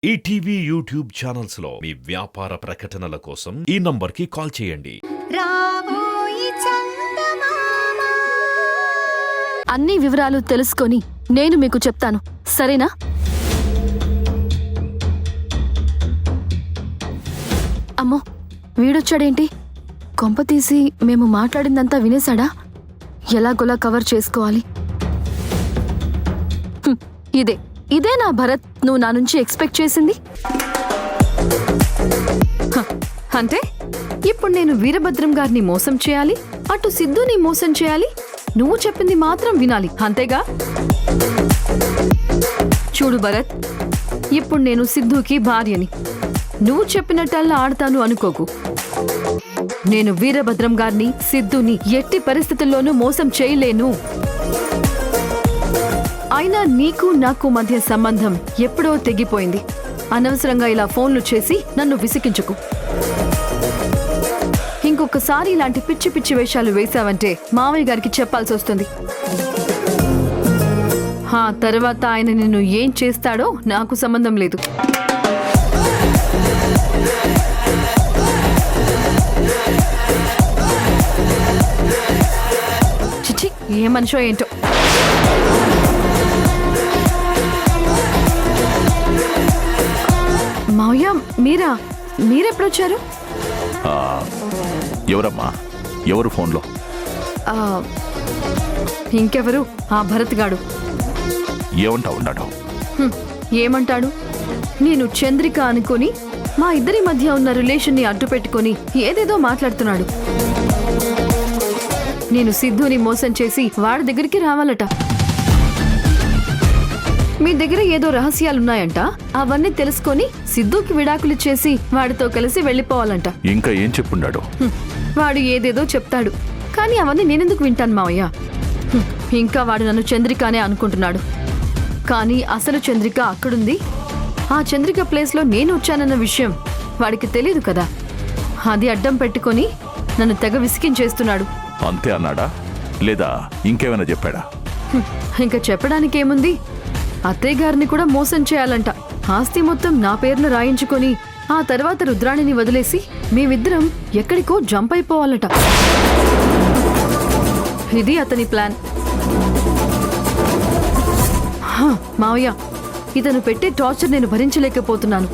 ETV YouTube channels లో మీ వ్యాపార ప్రకటనల కోసం ఈ నంబర్కి కాల్ చేయండి. అన్ని వివరాలు తెలుసుకొని నేను మీకు చెప్తాను, సరేనా? అమ్మో, వీడొచ్చాడేంటి? కొంపతీసి మేము మాట్లాడిందంతా వినేశాడా? ఎలాగోలా కవర్ చేసుకోవాలి. ఇదే నా భరత్ నువ్వు నా నుంచి ఎక్స్పెక్ట్ చేసింది? అంటే ఇప్పుడు నేను వీరభద్రం గారిని మోసం చేయాలి, అటు సిద్ధుని మోసం చేయాలి, నువ్వు చెప్పింది మాత్రం వినాలి, అంతేగా? చూడు భరత్, ఇప్పుడు నేను సిద్ధుకి భార్యని. నువ్వు చెప్పినట్టల్లా ఆడతాను అనుకోకు. నేను వీరభద్రం గారిని, సిద్ధుని ఎట్టి పరిస్థితుల్లోనూ మోసం చేయలేను. అయినా నీకు నాకు మధ్య సంబంధం ఎప్పుడో తెగిపోయింది. అనవసరంగా ఇలా ఫోన్లు చేసి నన్ను విసిగించుకు. ఇంకొకసారి ఇలాంటి పిచ్చి పిచ్చి వేషాలు వేశావంటే మావయ్య గారికి చెప్పాల్సి వస్తుంది. ఆ తర్వాత ఆయన నిన్ను ఏం చేస్తాడో నాకు సంబంధం లేదు. చిచి, ఏ మనిషో ఏంటో. మావయ్య, మీరెప్పుడొచ్చారు? ఎవరమ్మా? ఎవరు ఫోన్లో? ఇంకెవరు, ఆ భరత్ గాడు. ఏమంటా ఉన్నాడు? ఏమంటాడు? నేను చంద్రిక అనుకొని మా ఇద్దరి మధ్య ఉన్న రిలేషన్ని అడ్డు పెట్టుకొని ఏదేదో మాట్లాడుతున్నాడు. నేను సిద్ధుని మోసం చేసి వాడి దగ్గరికి రావాలట. మీ దగ్గర ఏదో రహస్యాలున్నాయంట, అవన్నీ తెలుసుకొని సిద్ధుకి విడాకులిచ్చేసి వాడితో కలిసి వెళ్ళిపోవాలంట. ఇంకా ఏం చెప్పున్నాడు? వాడు ఏదేదో చెప్తాడు, కానీ అవన్నీ నేనెందుకు వింటాను మావయ్య? ఇంకా వాడు నన్ను చంద్రికానే అనుకుంటున్నాడు, కానీ అసలు చంద్రిక అక్కడుంది. ఆ చంద్రిక ప్లేస్లో నేను వచ్చానన్న విషయం వాడికి తెలియదు కదా. అది అడ్డం పెట్టుకొని నన్ను తెగ విసిగించేస్తున్నాడు. అంతే అన్నాడా, లేదా ఇంకేమైనా చెప్పాడా? ఇంకా చెప్పడానికేముంది? అత్తయ్య గారిని కూడా మోసం చేయాలంట. ఆస్తి మొత్తం నా పేరున రాయించుకొని ఆ తర్వాత రుద్రాణిని వదిలేసి మేమిద్దరం ఎక్కడికో జంప్ అయిపోవాలట. ఇది అతని ప్లాన్. మావయ్య, ఇతను పెట్టే టార్చర్ నేను భరించలేకపోతున్నాను.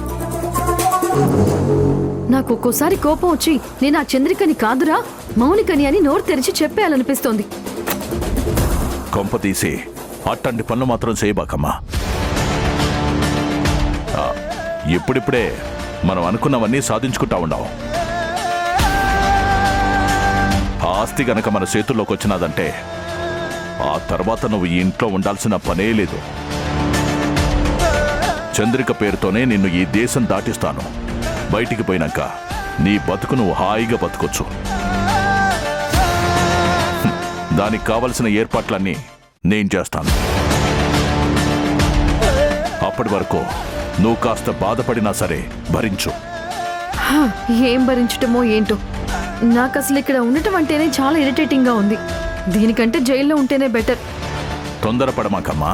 నాకు ఒక్కోసారి కోపం వచ్చి నేను ఆ చంద్రికని కాదురా మౌనికని అని నోరు తెరిచి చెప్పేయాలనిపిస్తోంది. కొంప తీసి అట్టంటి పనులు మాత్రం చేయబాకమ్మా. ఇప్పుడిప్పుడే మనం అనుకున్నవన్నీ సాధించుకుంటా ఉన్నావు. ఆస్తి గనక మన చేతుల్లోకి వచ్చినదంటే ఆ తర్వాత నువ్వు ఈ ఇంట్లో ఉండాల్సిన పనే లేదు. చంద్రిక పేరుతోనే నిన్ను ఈ దేశం దాటిస్తాను. బయటికి పోయినాక నీ బతుకు నువ్వు హాయిగా బతుకొచ్చు. దానికి కావలసిన ఏర్పాట్లన్నీ నేను చేస్తాను. అప్పటి వరకు నువ్వు కాస్త బాధపడినా సరే భరించు. ఏం భరించటమో ఏంటో, నాకు అసలు ఇక్కడ ఉండటం అంటేనే చాలా ఇరిటేటింగ్ గా ఉంది. దీనికంటే జైల్లో ఉంటేనే బెటర్. తొందరపడమాకమ్మా,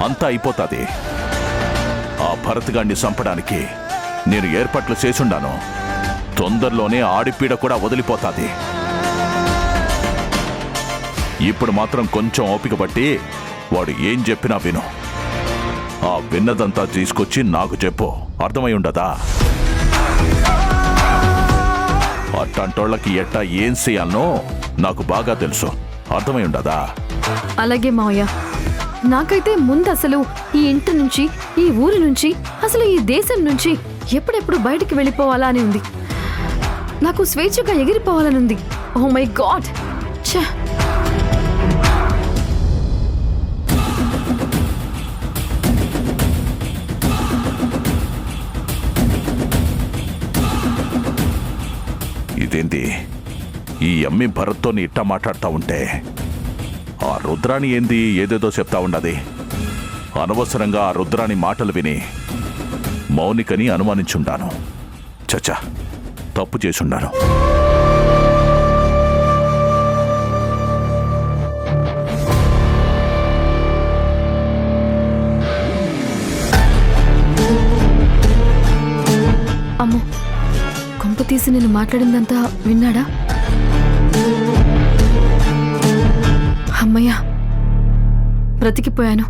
అంతా అయిపోతాది. ఆ భరత్ గాడిని చంపడానికి నేను ఏర్పాట్లు చేసుండాను. తొందరలోనే ఆడిపీడ కూడా వదిలిపోతాది. ఇప్పుడు మాత్రం కొంచెం ఓపిక పట్టి వాడు ఏం చెప్పినా విను. ఆ విన్నదంతా తీసుకొచ్చి నాకు చెప్పు, అర్థమై ఉండదా? అట్టంటోళ్ళకి ఎట్టా ఏం చేయాలనో నాకు బాగా తెలుసు, అర్థమై ఉండదా? అలాగే మావయ్య, నాకైతే ముందు అసలు ఈ ఇంటి నుంచి, ఈ ఊరి నుంచి, అసలు ఈ దేశం నుంచి ఎప్పుడెప్పుడు బయటికి వెళ్ళిపోవాలా అని ఉంది. నాకు స్వేచ్ఛగా ఎగిరిపోవాలని ఉంది. Oh my god. ఛా! ఇదేంటి, ఈ అమ్మి భరత్తో ఇట్టా మాట్లాడుతూ ఉంటే ఆ రుద్రాణి ఏంది ఏదేదో చెప్తా ఉండది. అనవసరంగా ఆ రుద్రాణి మాటలు విని మౌనికని అనుమానించుండాను. చచ్చా, తప్పు చేసుండాను. అమ్మో, కొంప తీసి నేను మాట్లాడిందంతా విన్నాడా? అమ్మయ్యా, బ్రతికిపోయాను.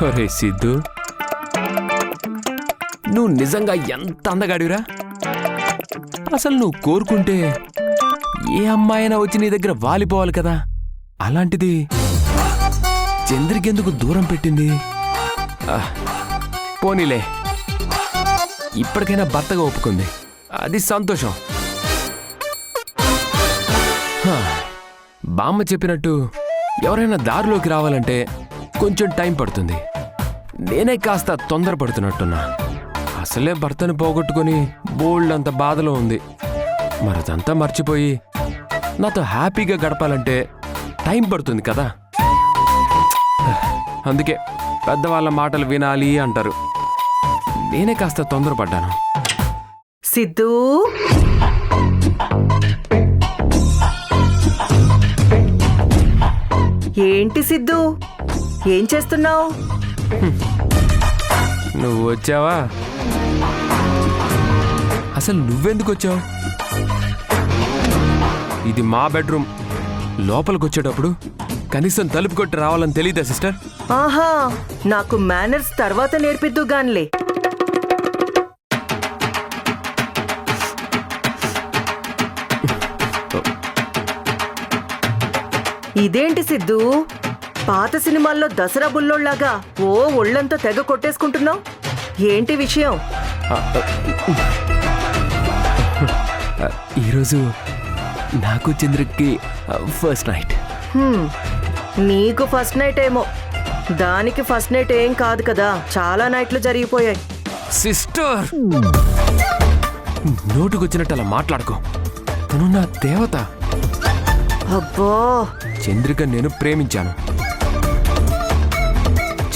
ఒరే సిద్ధు, నువ్వు నిజంగా ఎంత అందగాడివిరా. అసలు నువ్వు కోరుకుంటే ఏ అమ్మాయినా వచ్చి నీ దగ్గర వాలిపోవాలి కదా. అలాంటిది చంద్రికెందుకు దూరం పెట్టింది? పోనీలే, ఇప్పటికైనా భర్తగా ఒప్పుకుంది, అది సంతోషం. బామ్మ చెప్పినట్టు ఎవరైనా దారిలోకి రావాలంటే కొంచెం టైం పడుతుంది. నేనే కాస్త తొందరపడుతున్నట్టున్నా. అసలే భర్తను పోగొట్టుకుని బోల్డ్ అంత బాధలో ఉంది. మరదంతా మర్చిపోయి నాతో హ్యాపీగా గడపాలంటే టైం పడుతుంది కదా. అందుకే పెద్దవాళ్ళ మాటలు వినాలి అంటారు. నేనే కాస్త తొందరపడ్డాను. సిద్ధూ, ఏంటి సిద్ధూ, ఏం చేస్తున్నావు? నువ్వు వచ్చావా? అసలు నువ్వెందుకు వచ్చావు? ఇది మా బెడ్రూమ్. లోపలికి వచ్చేటప్పుడు కనీసం తలుపు కొట్టి రావాలని తెలీదా సిస్టర్? ఆహా, నాకు మేనర్స్ తర్వాత నేర్పిద్దు గాన్లే. ఇదేంటి సిద్ధూ, పాత సినిమాల్లో దసరా బుల్లోళ్లాగా ఓ ఒళ్ళంతా తెగ కొట్టేసుకుంటున్నావు? ఏంటి విషయం? ఈరోజు నాకు చంద్రకి ఫస్ట్ నైట్. నీకు ఫస్ట్ నైట్ ఏమో, దానికి ఫస్ట్ నైట్ ఏం కాదు కదా, చాలా నైట్లు జరిగిపోయాయి. సిస్టర్, నోటుకొచ్చినట్టు అలా మాట్లాడుకో. తను నా దేవత. అబ్బో, చంద్రిక నేను ప్రేమించాను.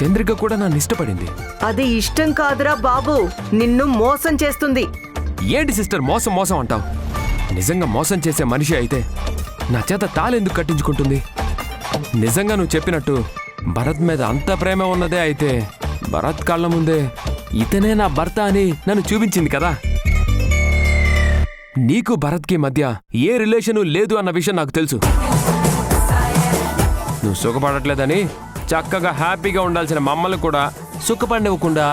చంద్రిక కూడా నన్ను ఇష్టపడింది. అది ఇష్టం కాదురా బాబు, నిన్ను మోసం చేస్తుంది. ఏంటి సిస్టర్ మోసం మోసం అంటావు? నిజంగా మోసం చేసే మనిషి అయితే నా చేత తాళెందుకు కట్టించుకుంటుంది? నిజంగా నువ్వు చెప్పినట్టు భరత్ మీద అంత ప్రేమ ఉన్నదే అయితే భరత్ కళ్ళ ముందే ఇతనే నా భర్త అని నన్ను చూపించింది కదా. నీకు భరత్కి మధ్య ఏ రిలేషను లేదు అన్న విషయం నాకు తెలుసు. నువ్వు సుఖపడట్లేదని చక్కగా హ్యాపీగా ఉండాల్సిన మమ్మల్ని కూడా సుఖపడివ్వకుండా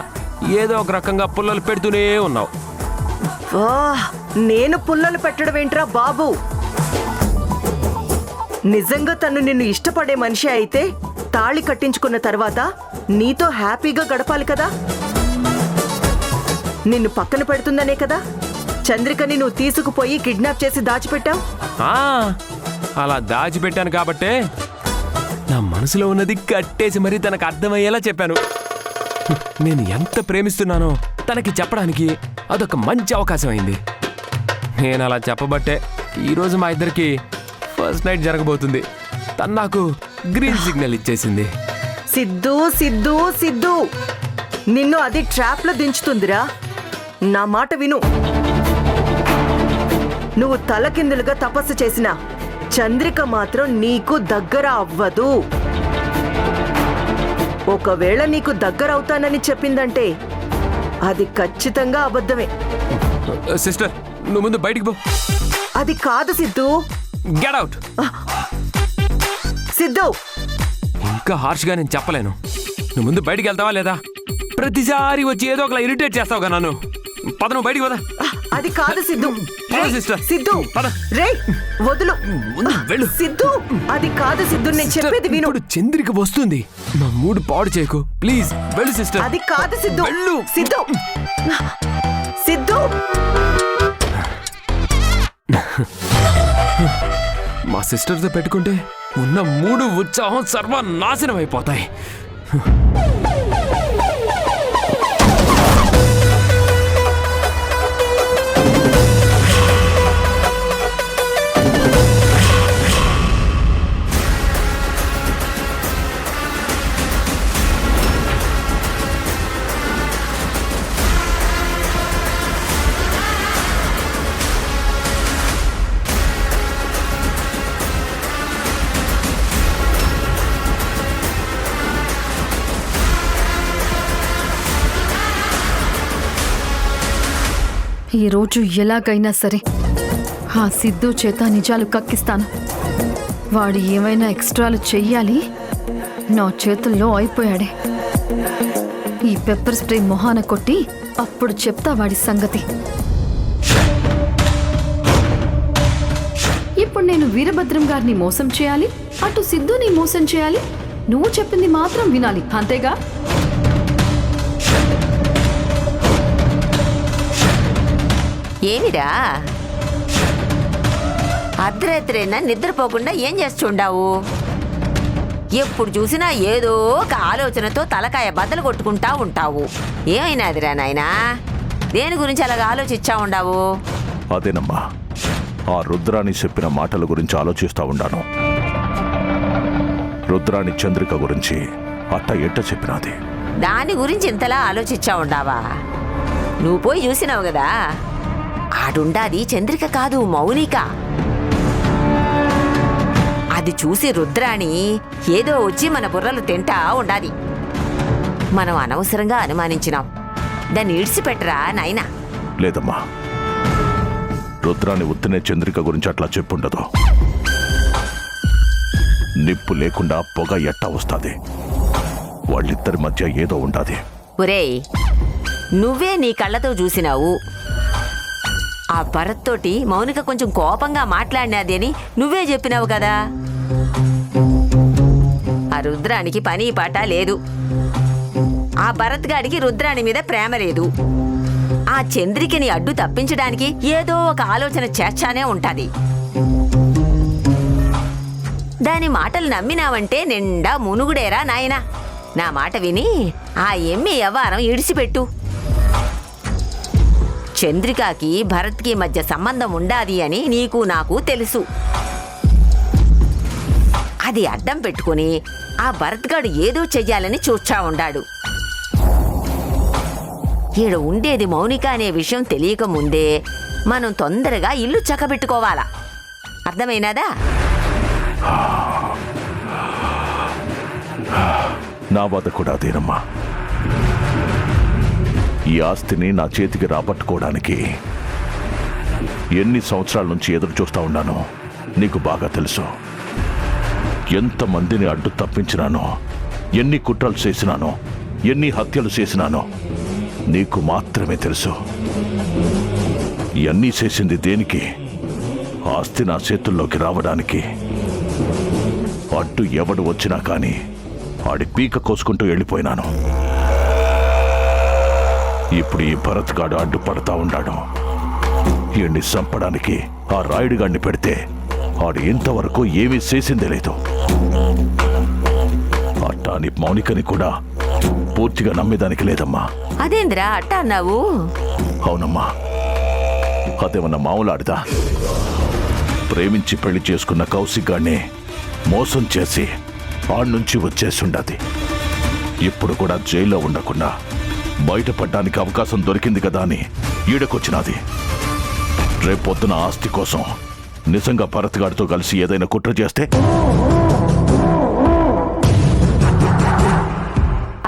ఏదో ఒక రకంగా పుల్లలు పెడుతూనే ఉన్నావు. నేను పుల్లలు పెట్టడం ఏంట్రా బాబు? నిజంగా తను నిన్ను ఇష్టపడే మనిషి అయితే తాళి కట్టించుకున్న తర్వాత నీతో హ్యాపీగా గడపాలి కదా. నిన్ను పక్కన పెడుతుందనే కదా చంద్రికని నువ్వు తీసుకుపోయి కిడ్నాప్ చేసి దాచిపెట్టావు. అలా దాచిపెట్టాను కాబట్టే నా మనసులో ఉన్నది కట్టేసి మరీ తనకు అర్థమయ్యేలా చెప్పాను. నేను ఎంత ప్రేమిస్తున్నానో తనకి చెప్పడానికి అదొక మంచి అవకాశం అయింది. నేను అలా చెప్పబట్టే ఈరోజు మా ఇద్దరికి ఫస్ట్ నైట్ జరగబోతుంది. తను నాకు గ్రీన్ సిగ్నల్ ఇచ్చేసింది. సిద్ధు సిద్ధు సిద్ధు, నిన్ను అది ట్రాప్ లో దించుతుందిరా. నా మాట విను. నువ్వు తలకిందులుగా తపస్సు చేసినా చంద్రిక మాత్రం నీకు దగ్గర అవ్వదు. ఒకవేళ నీకు దగ్గర అవుతానని చెప్పిందంటే అది ఖచ్చితంగా అబద్ధమే. సిస్టర్, నువ్వు ముందు బయటికి పో. అది కాదు సిద్ధు. Get out. సిద్ధు, ఇంకా హార్ష్గా నేను చెప్పలేను. నువ్వు ముందు బయటికి వెళ్తావా లేదా? ప్రతిసారి వచ్చి ఏదో ఒకలా ఇరిటేట్ చేస్తావుగా నన్ను. పద, నువ్వు బయటికి పద. అది కాదు సిద్ధు. సిస్టర్, సిద్ధు, రే వదులు. వెళ్ళు. సిద్ధు, అది కాదు సిద్ధు, నేను చెప్పేది విను. ఇప్పుడు చంద్రిక వస్తుంది. నా మూడు పాడు చేయకు ప్లీజ్. వెళ్ళు సిస్టర్. అది కాదు సిద్ధు. వెళ్ళు. సిద్ధు, సిద్ధు. మా సిస్టర్తో పెట్టుకుంటే ఉన్న మూడు ఉత్సాహం సర్వనాశనం అయిపోతాయి. ఈరోజు ఎలాగైనా సరే ఆ సిద్ధు చేత నిజాలు కక్కిస్తాను. వాడు ఏమైనా ఎక్స్ట్రాలు చెయ్యాలి. నా చేతుల్లో అయిపోయాడే. ఈ పెప్పర్ స్ప్రే మొహాన కొట్టి అప్పుడు చెప్తా వాడి సంగతి. ఇప్పుడు నేను వీరభద్రం గారిని మోసం చేయాలి, అటు సిద్ధుని మోసం చేయాలి. నువ్వు చెప్పింది మాత్రం వినాలి, అంతేగా? ఏమిరా అర్ధరాత్రైనా నిద్రపోకుండా ఏం చేస్తుండావు? ఎప్పుడు చూసినా ఏదో ఒక ఆలోచనతో తలకాయ బద్దలు కొట్టుకుంటా ఉంటావు. ఏమైనాదిరా నాయనా? దేని గురించి అలాగ ఆలోచించా ఉండావు? అదేనమ్మా, ఆ రుద్రాణి చెప్పిన మాటల గురించి ఆలోచిస్తా ఉండాను. రుద్రాణి చంద్రిక గురించి అట్ట ఎట్ట చెప్పినది. దాని గురించి ఇంతలా ఆలోచించా ఉండావా? నువ్వు పోయి చూసినావు కదా, ఆడుండాది చంద్రిక కాదు, మౌనిక. అది చూసి రుద్రాణి ఏదో వచ్చి మన బుర్రలు తింటా ఉండాది. మనం అనవసరంగా అనుమానించినాం. దాన్ని ఇడిసిపెట్టరా నాయనా. లేదమ్మా, రుద్రాణి ఉత్తనే చంద్రిక గురించి అట్లా చెప్పుండదు. నిప్పు లేకుండా పొగ ఎట్టా వస్తుంది. వాళ్ళిద్దరి మధ్య ఏదో ఉండాది. ఒరేయ్, నువ్వే నీ కళ్ళతో చూసినావు. ఆ భరత్ తోటి మౌనిక కొంచెం కోపంగా మాట్లాడినది అని నువ్వే చెప్పినావు కదా. ఆ రుద్రానికి పని పాట లేదు. ఆ భరత్ గాడికి రుద్రాణి మీద ప్రేమ లేదు. ఆ చంద్రికని అడ్డు తప్పించడానికి ఏదో ఒక ఆలోచన చేర్చానే ఉంటాది. దాని మాటలు నమ్మినావంటే నిండా మునుగుడేరా నాయనా. నా మాట విని ఆ ఎమ్మి వ్యవహారం ఇడిసిపెట్టు. చంద్రికకి భరత్కి మధ్య సంబంధం ఉండాది అని నీకు నాకు తెలుసు. అది అడ్డం పెట్టుకుని ఆ భరత్ గాడు ఏదో చెయ్యాలని చూచా ఉండాడు. ఈడ ఉండేది మౌనిక అనే విషయం తెలియక ముందే మనం తొందరగా ఇల్లు చక్కబెట్టుకోవాలా. అర్థమైనదా? నా బాధ కూడా అదేనమ్మా. ఈ ఆస్తిని నా చేతికి రాబట్టుకోవడానికి ఎన్ని సంవత్సరాల నుంచి ఎదురు చూస్తా ఉన్నానో నీకు బాగా తెలుసు. ఎంతమందిని అడ్డు తప్పించినానో, ఎన్ని కుట్రలు చేసినానో, ఎన్ని హత్యలు చేసినానో నీకు మాత్రమే తెలుసు. ఇవన్నీ చేసింది దేనికి? ఆస్తి నా చేతుల్లోకి రావడానికి. అడ్డు ఎవడు వచ్చినా కానీ ఆడి పీక కోసుకుంటూ వెళ్ళిపోయినాను. ఇప్పుడు ఈ భరత్ గాడు అడ్డుపడతా ఉన్నాడు. ఈయన్ని చంపడానికి ఆ రాయుడిగాడిని పెడితే ఆడు ఇంతవరకు ఏమీ చేసిందే లేదు. అట్టాని మౌనికని కూడా పూర్తిగా నమ్మేదానికి లేదమ్మా. అదేంద్రా అట్టా అన్నావు? అవునమ్మా, అదేమన్నా మామూలాడిదా? ప్రేమించి పెళ్లి చేసుకున్న కౌశిక్ గాడిని మోసం చేసి ఆడ్నుంచి వచ్చేసుండది. ఇప్పుడు కూడా జైల్లో ఉండకుండా బయటపడ్డానికి అవకాశం దొరికింది కదా అని ఈడకొచ్చినది. రేపొద్దున ఆస్తి కోసం నిజంగా భరత్ గారితో కలిసి ఏదైనా కుట్ర చేస్తే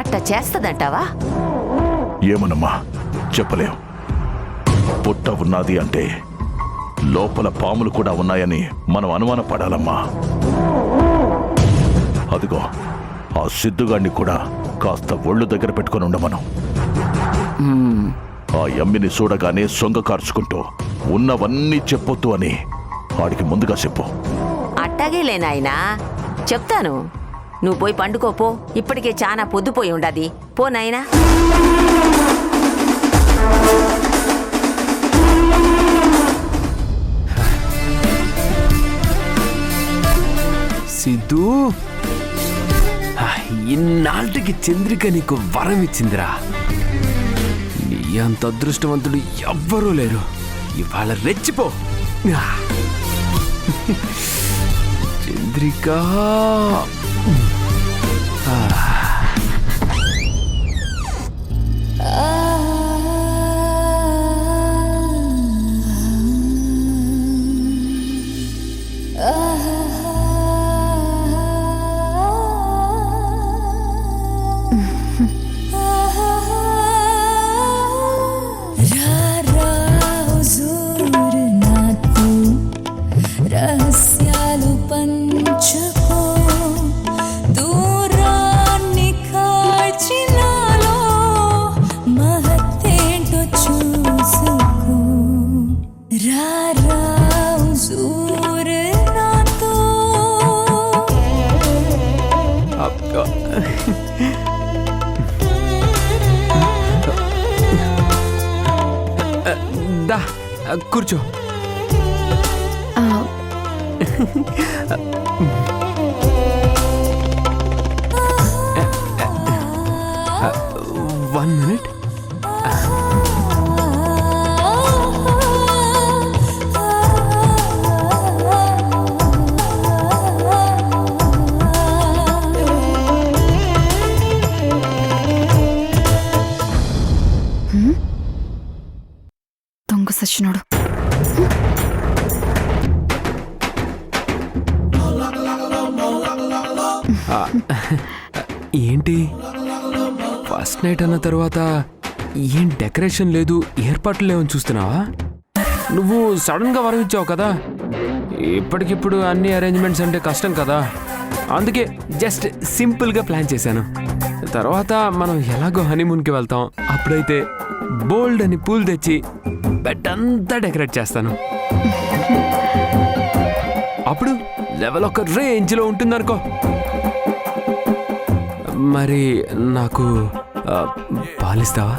అట్ట చేస్తదంటావా? ఏమనమ్మా, చెప్పలేం. పుట్ట ఉన్నది అంటే లోపల పాములు కూడా ఉన్నాయని మనం అనుమానపడాలమ్మా. అదిగో ఆ సిద్ధుగాడిని కూడా కాస్త ఒళ్ళు దగ్గర పెట్టుకుని ఉండమను. ఆ ఎమ్మిని చూడగానే సొంగ కార్చుకుంటూ ఉన్నవన్నీ చెప్పొద్దు అని వాడికి ముందుగా చెప్పు. అట్టాగేలే నాయనా, చెప్తాను. నువ్వు పోయి పండుకోపో. ఇప్పటికే చాలా పొద్దుపోయి ఉండది. పో నాయనా. సిద్ధు, ఇన్నాళ్ళకి చంద్రిక నీకు వరం ఇచ్చిందిరా. నీ అంత అదృష్టవంతుడు ఎవ్వరూ లేరు. ఇవాళ రెచ్చిపో. చంద్రిక కూర్చో. ఆ, 1 minute. దొంగ సచ్చినోడు. ఏంటి ఫస్ట్ నైట్ అన్న తర్వాత ఏం డెకరేషన్ లేదు, ఏర్పాట్లు లేవని చూస్తున్నావా? నువ్వు సడన్ గా వరం ఇచ్చావు కదా, ఇప్పటికిప్పుడు అన్ని అరేంజ్మెంట్స్ అంటే కష్టం కదా, అందుకే జస్ట్ సింపుల్ గా ప్లాన్ చేశాను. తర్వాత మనం ఎలాగో హనీమూన్కి వెళ్తాం, అప్పుడైతే బోల్డ్ అని పూలు తెచ్చి బెడ్ అంతా డెకరేట్ చేస్తాను. అప్పుడు లెవెల్ ఒక రేంజ్లో ఉంటుందనుకో. మరి నాకు పాలిస్తావా?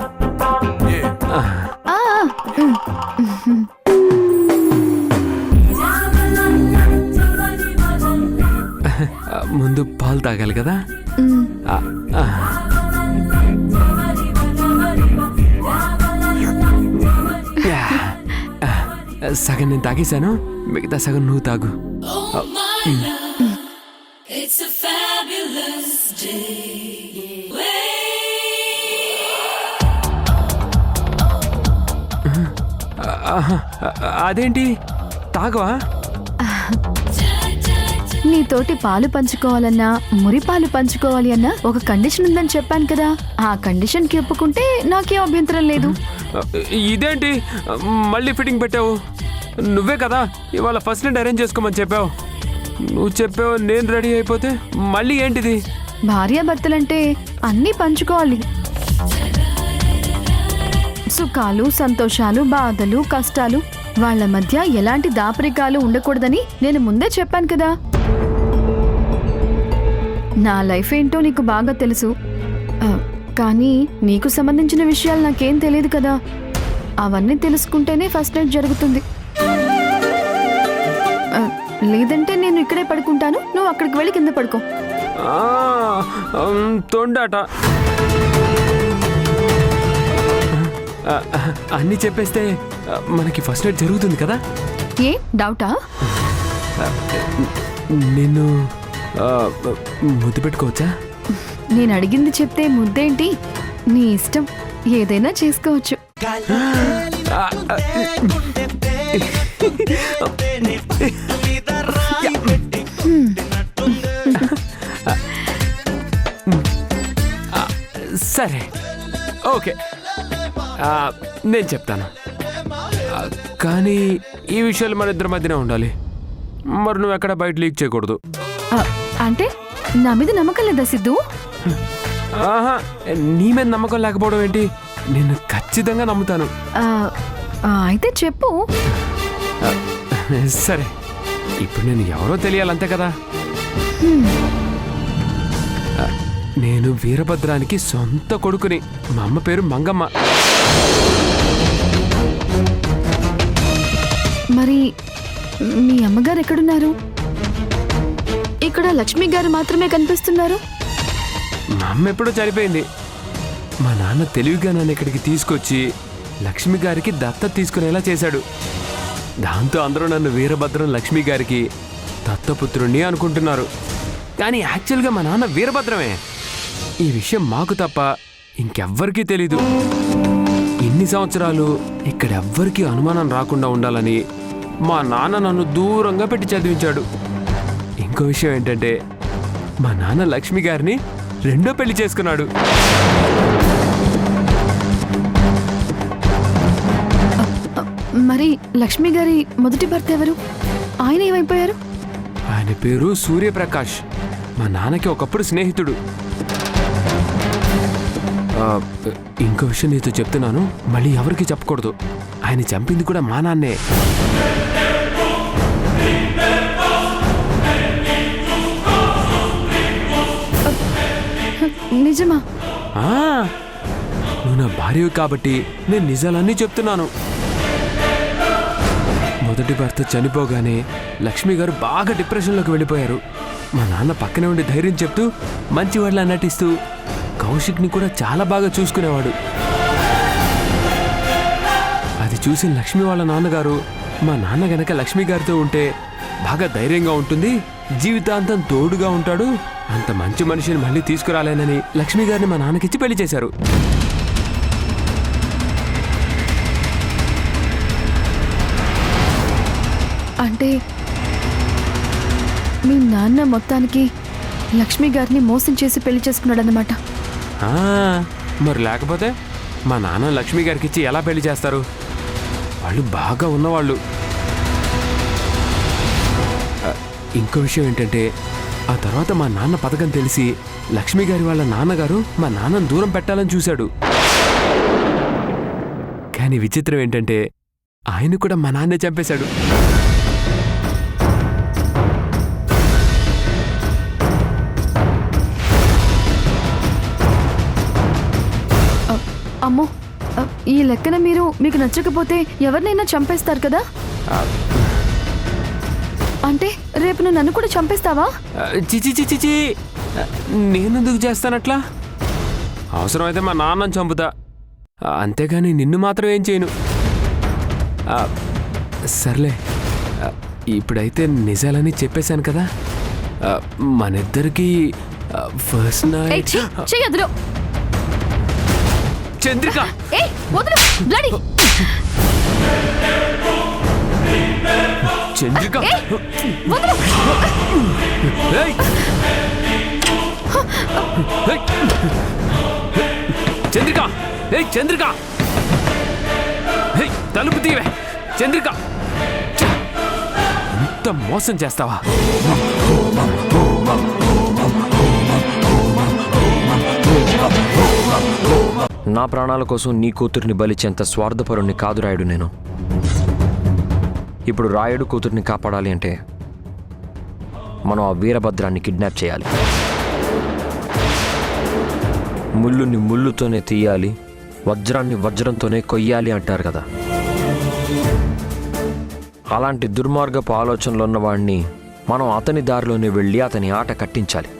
ఆ, ముందు పాలు తాగాలి కదా. ఆ, ఆ. యా. సగం నేను తాగేశాను, మిగతా సగం నువ్వు తాగు. It's a fabulous day. అదేంటి తాగవా? నీతోటి పాలు పంచుకోవాలన్నా మురిపాలు పంచుకోవాలి అన్నా ఒక కండిషన్ ఉందని చెప్పాను కదా. ఆ కండిషన్ కి ఒప్పుకుంటే నాకేం అభ్యంతరం లేదు. ఇదేంటి మళ్ళీ ఫిట్టింగ్ పెట్టావు? నువ్వే కదా ఇవాళ ఫస్ట్ నైట్ అరేంజ్ చేసుకోమని చెప్పావు. నువ్వు చెప్పావు, నేను రెడీ అయిపోతే మళ్ళీ ఏంటిది? భార్యాభర్తలంటే అన్నీ పంచుకోవాలి. సుఖాలు, సంతోషాలు, బాధలు, కష్టాలు, వాళ్ళ మధ్య ఎలాంటి దాపరికాలు ఉండకూడదని నేను ముందే చెప్పాను కదా. నా లైఫ్ ఏంటో నీకు బాగా తెలుసు, కానీ నీకు సంబంధించిన విషయాలు నాకేం తెలియదు కదా. అవన్నీ తెలుసుకుంటేనే ఫస్ట్ నైట్ జరుగుతుంది. లేదంటే నేను ఇక్కడే పడుకుంటాను, నువ్వు అక్కడికి వెళ్ళి కింద పడుకో. తొండాట అన్నీ చెప్పేస్తే మనకి ఫస్ట్ నైట్ జరుగుతుంది కదా. ఏ డౌటా? నిన్ను ముద్దు పెట్టుకోవచ్చా? నేను అడిగింది చెప్తే ముద్దేంటి? నీ ఇష్టం, ఏదైనా చేసుకోవచ్చు. సరే, ఓకే, నేను చెప్తాను. కానీ ఈ విషయాలు మన ఇద్దరి మధ్యనే ఉండాలి. మరి నువ్వు ఎక్కడ బయట లీక్ చేయకూడదు. అంటే నా మీద నమ్మకం లేదా సిద్ధు? ఆహా, నీ మీద నమ్మకం లేకపోవడం ఏంటి? నేను ఖచ్చితంగా నమ్ముతాను. అయితే చెప్పు. సరే, ఇప్పుడు నేను ఎవరో తెలియాలంతే కదా. నేను వీరభద్రానికి సొంత కొడుకుని. మా అమ్మ పేరు మంగమ్మ. మరి మీ అమ్మగారు ఎక్కడున్నారు? ఇక్కడ లక్ష్మి గారు మాత్రమే కనిపిస్తున్నారు. మా అమ్మ ఎప్పుడో చనిపోయింది. మా నాన్న తెలివిగా నన్ను ఇక్కడికి తీసుకొచ్చి లక్ష్మి గారికి దత్తత తీసుకునేలా చేశాడు. దాంతో అందరూ నన్ను వీరభద్రం లక్ష్మి గారికి దత్తపుత్రుణ్ణి అనుకుంటున్నారు. కానీ యాక్చువల్గా మా నాన్న వీరభద్రమే. ఈ విషయం మాకు తప్ప ఇంకెవ్వరికీ తెలీదు. ఇన్ని సంవత్సరాలు ఇక్కడ ఎవ్వరికీ అనుమానం రాకుండా ఉండాలని మా నాన్న నన్ను దూరంగా పెట్టి చదివించాడు. ఇంకో విషయం ఏంటంటే మా నాన్న లక్ష్మి గారిని రెండో పెళ్లి చేసుకున్నాడు. మరి లక్ష్మి గారి మొదటి భర్త ఎవరు? ఆయన ఏమైపోయారు? ఆయన పేరు సూర్యప్రకాష్. మా నాన్నకి ఒకప్పుడు స్నేహితుడు. ఇంకో విషయం నీతో చెప్తున్నాను, మళ్ళీ ఎవరికి చెప్పకూడదు. ఆయన చంపింది కూడా మా నాన్నే. నిజమా? నువ్వు నా భార్యవి కాబట్టి నేను నిజాలన్నీ చెప్తున్నాను. మొదటి భర్త చనిపోగానే లక్ష్మి గారు బాగా డిప్రెషన్లోకి వెళ్ళిపోయారు. మా నాన్న పక్కనే ఉండి ధైర్యం చెప్తూ మంచివాళ్ళ నటిస్తూ కౌశిక్ని కూడా చాలా బాగా చూసుకునేవాడు. అది చూసి లక్ష్మి వాళ్ళ నాన్నగారు మా నాన్న గనక లక్ష్మి గారితో ఉంటే బాగా ధైర్యంగా ఉంటుంది, జీవితాంతం తోడుగా ఉంటాడు, అంత మంచి మనిషిని మళ్ళీ తీసుకురాలేనని లక్ష్మి గారిని మా నాన్నకిచ్చి పెళ్లి చేశారు. అంటే మీ నాన్న మొత్తానికి లక్ష్మి గారిని మోసం చేసి పెళ్లి చేసుకున్నాడన్నమాట. ఆ, మరి లేకపోతే మా నాన్న లక్ష్మి గారికి ఇచ్చి ఎలా పెళ్లి చేస్తారు? వాళ్ళు బాగా ఉన్నవాళ్ళు. ఇంకో విషయం ఏంటంటే ఆ తర్వాత మా నాన్న పథకం తెలిసి లక్ష్మి గారి వాళ్ళ నాన్నగారు మా నాన్నను దూరం పెట్టాలని చూశాడు. కానీ విచిత్రం ఏంటంటే ఆయన కూడా మా నాన్నే చంపేశాడు. అమ్మో, ఈ లెక్కన మీకు నచ్చకపోతే ఎవరినైనా చంపేస్తారు కదా? అంటే రేపు నువ్వు నన్ను కూడా చంపేస్తావా? చిచి చిచి చి నేనెందుకు చేస్తానట్లా? అవసరమైతే మా నాన్నని చంపుతా, అంతేగాని నిన్ను మాత్రం ఏం చేయను. సర్లే, ఇప్పుడైతే నిజాలని చెప్పేశాను కదా. మనిద్దరికి ఫస్ట్ నైట్. చెయ్యదురు చంద్రిక, చంద్రిక, ఏయ్! ఏయ్! చంద్రిక, ఏయ్ చంద్రిక, ఏయ్ తలుపు తీవే చంద్రిక. ఇంత మోసం చేస్తావా? నా ప్రాణాల కోసం నీ కూతుర్ని బలిచేంత స్వార్థపరుణ్ణి కాదు రాయుడు నేను. ఇప్పుడు రాయుడు కూతుర్ని కాపాడాలి అంటే మనం ఆ వీరభద్రాన్ని కిడ్నాప్ చేయాలి. ముళ్ళుని ముళ్ళుతోనే తీయాలి, వజ్రాన్ని వజ్రంతోనే కొయ్యాలి అంటారు కదా. అలాంటి దుర్మార్గపు ఆలోచనలు ఉన్నవాడిని మనం అతని దారిలోనే వెళ్ళి అతని ఆట కట్టించాలి.